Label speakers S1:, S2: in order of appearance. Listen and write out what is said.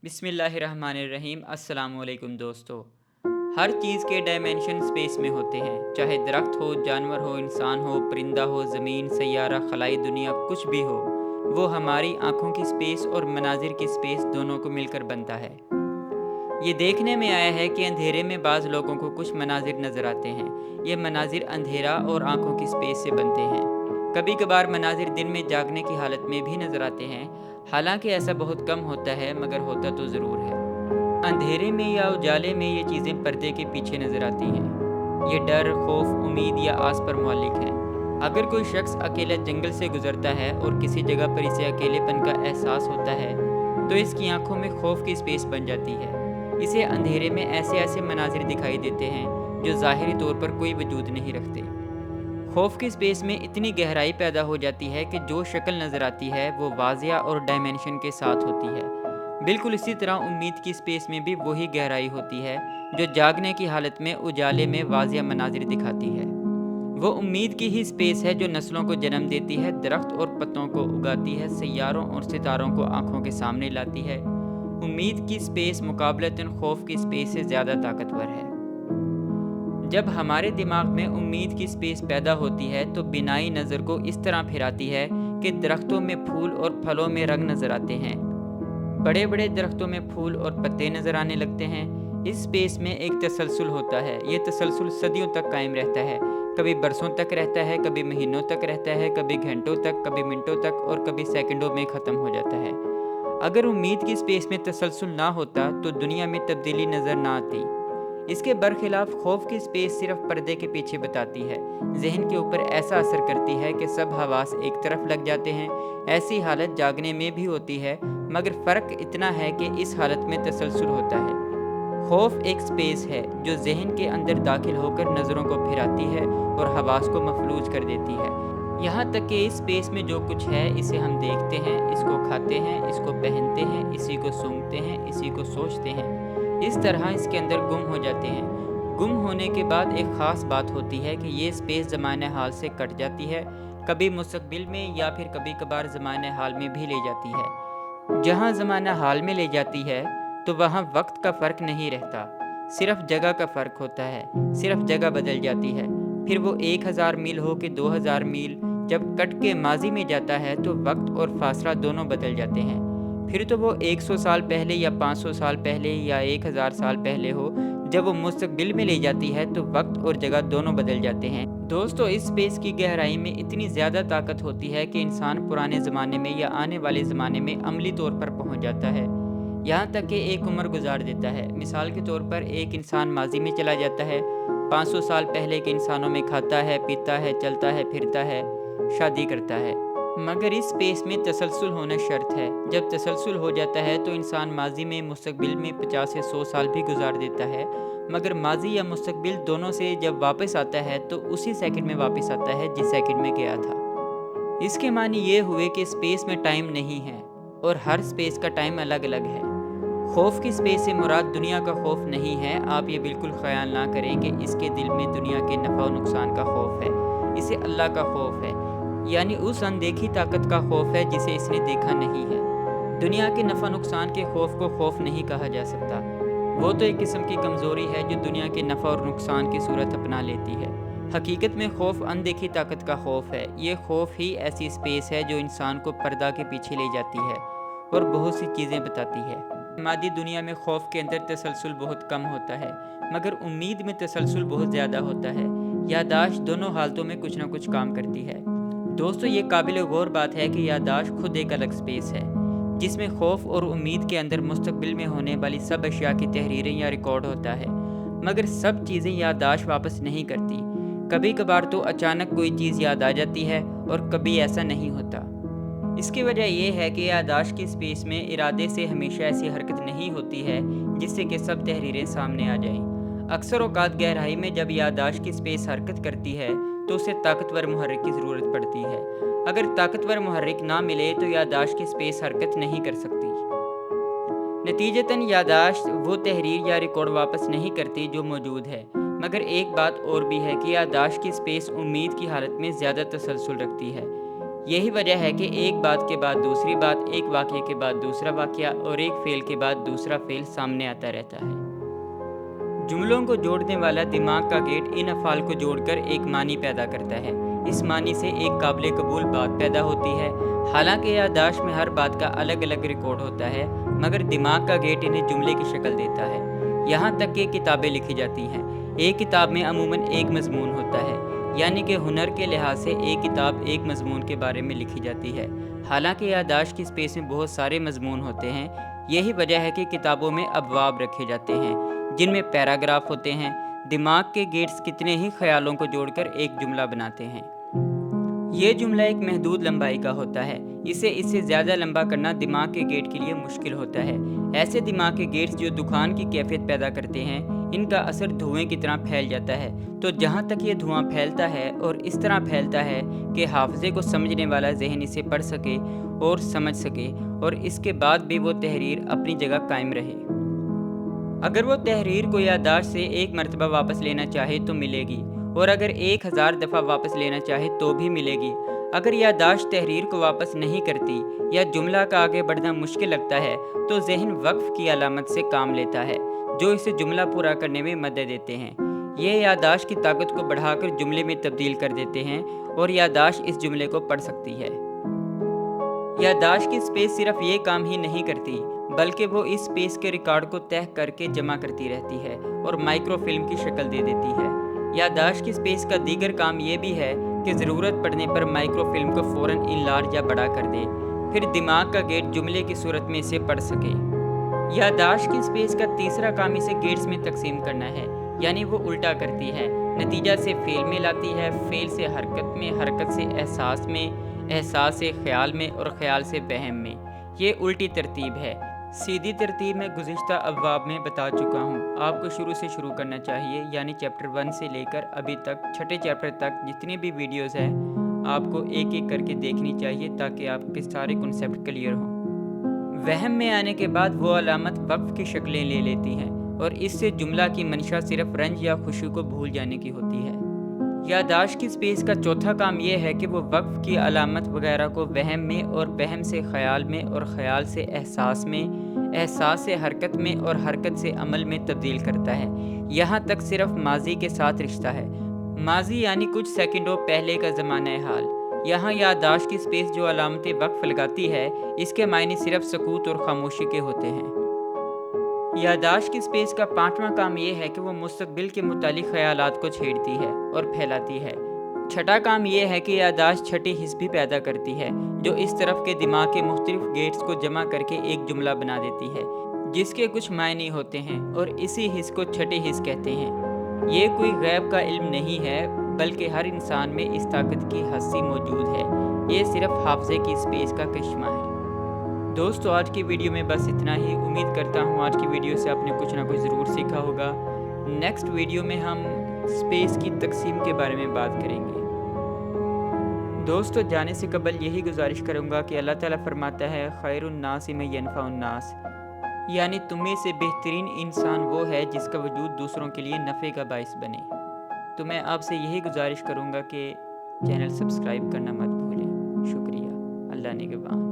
S1: बिस्मिल्लाहिर्रहमानिर्रहीम। अस्सलाम वालेकुम दोस्तों। हर चीज़ के डायमेंशन स्पेस में होते हैं, चाहे दरख्त हो, जानवर हो, इंसान हो, परिंदा हो, ज़मीन, सैयारा, खलाई दुनिया, कुछ भी हो। वो हमारी आँखों की स्पेस और मनाजिर की स्पेस दोनों को मिलकर बनता है। ये देखने में आया है कि अंधेरे में बाज़ लोगों को कुछ मनाजिर नज़र आते हैं। ये मनाजिर अंधेरा और आँखों की स्पेस से बनते हैं। कभी कभार मनाजिर दिन में जागने की हालत में भी नज़र आते हैं। हालांकि ऐसा बहुत कम होता है, मगर होता तो ज़रूर है। अंधेरे में या उजाले में ये चीज़ें पर्दे के पीछे नज़र आती हैं। ये डर, खौफ, उम्मीद या आस पर मौलिक है। अगर कोई शख्स अकेला जंगल से गुजरता है और किसी जगह पर इसे अकेलेपन का एहसास होता है, तो इसकी आंखों में खौफ की स्पेस बन जाती है। इसे अंधेरे में ऐसे ऐसे मनाजिर दिखाई देते हैं जो ज़ाहिरी तौर पर कोई वजूद नहीं रखते। खौफ की स्पेस में इतनी गहराई पैदा हो जाती है कि जो शक्ल नज़र आती है वो वाज़िया और डायमेंशन के साथ होती है। बिल्कुल इसी तरह उम्मीद की स्पेस में भी वही गहराई होती है जो जागने की हालत में उजाले में वाज़िया मनाजिर दिखाती है। वो उम्मीद की ही स्पेस है जो नस्लों को जन्म देती है, दरख्त और पत्तों को उगाती है, सैयारों और सितारों को आंखों के सामने लाती है। उम्मीद की स्पेस मुकाबलतन खौफ की स्पेस से ज़्यादा ताकतवर है। जब हमारे दिमाग में उम्मीद की स्पेस पैदा होती है तो बिनाई नज़र को इस तरह फिराती है कि दरख्तों में फूल और फलों में रंग नज़र आते हैं। बड़े बड़े दरख्तों में फूल और पत्ते नज़र आने लगते हैं। इस स्पेस में एक तसलसल होता है। ये तसलसल सदियों तक कायम रहता है। कभी बरसों तक रहता है, कभी महीनों तक रहता है, कभी घंटों तक, कभी मिनटों तक और कभी सेकंडों में ख़त्म हो जाता है। अगर उम्मीद की स्पेस में तसलसल ना होता तो दुनिया में तब्दीली नज़र ना आती। इसके बरखिलाफ खौफ की स्पेस सिर्फ पर्दे के पीछे बताती है, जहन के ऊपर ऐसा असर करती है कि सब हवास एक तरफ लग जाते हैं। ऐसी हालत जागने में भी होती है, मगर फ़र्क इतना है कि इस हालत में तसलसल होता है। खौफ एक स्पेस है जो जहन के अंदर दाखिल होकर नज़रों को फिराती है और हवास को मफलूज कर देती है। यहाँ तक कि इस स्पेस में जो कुछ है इसे हम देखते हैं, इसको खाते हैं, इसको पहनते हैं, इसी को सूंघते हैं, इसी को सोचते हैं। इस तरह इसके अंदर गुम हो जाते हैं। गुम होने के बाद एक ख़ास बात होती है कि ये स्पेस ज़माने हाल से कट जाती है, कभी मुस्तक़बिल में या फिर कभी कभार ज़माने हाल में भी ले जाती है। जहाँ ज़माना हाल में ले जाती है तो वहाँ वक्त का फ़र्क नहीं रहता, सिर्फ जगह का फ़र्क होता है। सिर्फ जगह बदल जाती है। फिर वो 1000 मील हो कि 2000 मील, जब कट के माजी में जाता है तो वक्त और फासला दोनों बदल जाते हैं। फिर तो वो 100 साल पहले या 500 साल पहले या 1000 साल पहले हो। जब वो मुस्तकबिल में ले जाती है तो वक्त और जगह दोनों बदल जाते हैं। दोस्तों, इस स्पेस की गहराई में इतनी ज़्यादा ताकत होती है कि इंसान पुराने ज़माने में या आने वाले ज़माने में अमली तौर पर पहुंच जाता है। यहाँ तक कि एक उम्र गुजार देता है। मिसाल के तौर पर एक इंसान माजी में चला जाता है, 500 साल पहले के इंसानों में खाता है, पीता है, चलता है, फिरता है, शादी करता है। मगर इस स्पेस में तसलसल होना शर्त है। जब तसलसल हो जाता है तो इंसान माजी में मुस्तकबिल में 50 से 100 साल भी गुजार देता है। मगर माजी या मुस्तकबिल दोनों से जब वापस आता है तो उसी सेकंड में वापस आता है जिस सेकंड में गया था। इसके मानी ये हुए कि स्पेस में टाइम नहीं है और हर स्पेस का टाइम अलग अलग है। खौफ की स्पेस से मुराद दुनिया का खौफ नहीं है। आप ये बिल्कुल ख्याल ना करें कि इसके दिल में दुनिया के नफ़ा और नुकसान का खौफ है। इसे अल्लाह का खौफ है, यानी उस अनदेखी ताकत का खौफ है जिसे इसने देखा नहीं है। दुनिया के नफ़ा नुकसान के खौफ को खौफ नहीं कहा जा सकता। वो तो एक किस्म की कमज़ोरी है जो दुनिया के नफ़ा और नुकसान की सूरत अपना लेती है। हकीकत में खौफ अनदेखी ताकत का खौफ है। ये खौफ ही ऐसी स्पेस है जो इंसान को पर्दा के पीछे ले जाती है और बहुत सी चीज़ें बताती है। मादी दुनिया में खौफ के अंदर तसलसल बहुत कम होता है, मगर उम्मीद में तसलसल बहुत ज़्यादा होता है। यादाश्त दोनों हालतों में कुछ ना कुछ काम करती है। दोस्तों, ये काबिल गौर बात है कि यादाश्त खुद एक अलग स्पेस है जिसमें खौफ और उम्मीद के अंदर मुस्तकबिल में होने वाली सब अशिया की तहरीरें या रिकॉर्ड होता है। मगर सब चीज़ें यादाश्त वापस नहीं करती। कभी कभार तो अचानक कोई चीज़ याद आ जाती है और कभी ऐसा नहीं होता। इसकी वजह यह है कि यादाश्त की स्पेस में इरादे से हमेशा ऐसी हरकत नहीं होती है जिससे कि सब तहरीरें सामने आ जाएं। अक्सर औकात गहराई में जब यादाश्त की स्पेस हरकत करती है तो उसे ताकतवर मुहर्रिक की ज़रूरत पड़ती है। अगर ताकतवर मुहर्रिक ना मिले तो यादाश्त की स्पेस हरकत नहीं कर सकती। नतीजतन यादाश्त वो तहरीर या रिकॉर्ड वापस नहीं करती जो मौजूद है। मगर एक बात और भी है कि यादाश्त की स्पेस उम्मीद की हालत में ज़्यादा तसलसल रखती है। यही वजह है कि एक बात के बाद दूसरी बात, एक वाक़ये के बाद दूसरा वाक़या और एक फ़ेल के बाद दूसरा फ़ेल सामने आता रहता है। जुमलों को जोड़ने वाला दिमाग का गेट इन अफ़ाल को जोड़कर एक मानी पैदा करता है। इस मानी से एक काबिल कबूल बात पैदा होती है। हालांकि याददाश्त में हर बात का अलग अलग रिकॉर्ड होता है, मगर दिमाग का गेट इन्हें जुमले की शक्ल देता है। यहाँ तक कि किताबें लिखी जाती हैं। एक किताब में अमूमन एक मजमून होता है, यानी कि हुनर के लिहाज से एक किताब एक मजमून के बारे में लिखी जाती है। हालांकि याददाश्त की स्पेस में बहुत सारे मजमून होते हैं। यही वजह है कि किताबों में अबवाब रखे जाते हैं जिनमें पैराग्राफ होते हैं। दिमाग के गेट्स कितने ही ख्यालों को जोड़कर एक जुमला बनाते हैं। ये जुमला एक महदूद लंबाई का होता है। इससे ज़्यादा लंबा करना दिमाग के गेट के लिए मुश्किल होता है। ऐसे दिमाग के गेट्स जो दुखान की कैफियत पैदा करते हैं, इनका असर धुएं की तरह फैल जाता है। तो जहाँ तक ये धुआं फैलता है और इस तरह फैलता है कि हाफजे को समझने वाला जहन इसे पढ़ सके और समझ सके, और इसके बाद भी वो तहरीर अपनी जगह कायम रहे। अगर वो तहरीर को याददाश्त से एक मरतबा वापस लेना चाहे तो मिलेगी, और अगर 1000 दफ़ा वापस लेना चाहे तो भी मिलेगी। अगर याददाश्त तहरीर को वापस नहीं करती या जुमला का आगे बढ़ना मुश्किल लगता है तो जहन वक्फ की अलामत से काम लेता है, जो इसे जुमला पूरा करने में मदद देते हैं। ये याददाश्त की ताकत को बढ़ाकर जुमले में तब्दील कर देते हैं और याददाश्त इस जुमले को पढ़ सकती है। याददाश्त की स्पेस सिर्फ ये काम ही नहीं करती, बल्कि वो इस स्पेस के रिकॉर्ड को तह करके जमा करती रहती है और माइक्रोफिल्म की शक्ल दे देती है। याददाश्त की स्पेस का दीगर काम ये भी है कि ज़रूरत पड़ने पर माइक्रोफिल्म को फ़ौरन इनलार्ज या बड़ा कर दे, फिर दिमाग का गेट जुमले की सूरत में इसे पढ़ सके। याददाश्त की स्पेस का तीसरा काम इसे गेट्स में तकसीम करना है, यानी वो उल्टा करती है। नतीजा से फ़ेल में लाती है, फ़ेल से हरकत में, हरकत से एहसास में, एहसास से ख़याल में और ख़याल से वहम में। ये उल्टी तरतीब है। सीधी तरतीब में गुज़िश्ता अब्वाब में बता चुका हूँ। आपको शुरू से शुरू करना चाहिए, यानी चैप्टर 1 से लेकर अभी तक छठे चैप्टर तक जितनी भी वीडियोज़ हैं आपको एक एक करके देखनी चाहिए, ताकि आपके सारे कॉन्सेप्ट क्लियर हों। वहम में आने के बाद वो अलामत वक्फ की शक्लें ले लेती हैं, और इससे जुमला की मंशा सिर्फ रंज या खुशी को भूल जाने की होती है। याददाश्त की स्पेस का चौथा काम यह है कि वो वक्फ की अलामत वगैरह को वहम में, और वहम से ख्याल में, और ख्याल से एहसास में, एहसास से हरकत में, और हरकत से अमल में तब्दील करता है। यहाँ तक सिर्फ माजी के साथ रिश्ता है। माजी यानी कुछ सेकंडों पहले का ज़माना हाल। यहाँ याददाश्त की स्पेस जो अलामतें वक्फ लगाती है, इसके मायने सिर्फ सकूत और खामोशी के होते हैं। याददाश्त की स्पेस का पांचवा काम यह है कि वो मुस्तकबिल के मुतालिक ख्यालात को छेड़ती है और फैलाती है। छठा काम यह है कि याददाश्त छठी हिस्स भी पैदा करती है, जो इस तरफ के दिमाग के मुख्तलिफ गेट्स को जमा करके एक जुमला बना देती है, जिसके कुछ मायने होते हैं, और इसी हिस्स को छठी हिस्स कहते हैं। ये कोई गैब का इल्म नहीं है, बल्कि हर इंसान में इस ताकत की हस्सी मौजूद है। ये सिर्फ हाफजे की स्पेस का करिश्मा है। दोस्तों, आज की वीडियो में बस इतना ही। उम्मीद करता हूँ आज की वीडियो से आपने कुछ ना कुछ ज़रूर सीखा होगा। नेक्स्ट वीडियो में हम स्पेस की तकसीम के बारे में बात करेंगे। दोस्तों, जाने से कबल यही गुजारिश करूँगा कि अल्लाह ताला फरमाता है, खैरुन्नास में यनफ़उन्नास, यानी तुम्हें से बेहतरीन इंसान वो है जिसका वजूद दूसरों के लिए नफ़े का बाइस बने। तो मैं आपसे यही गुजारिश करूँगा कि चैनल सब्सक्राइब करना मत भूलें। शुक्रिया। अल्लाह निगहबान।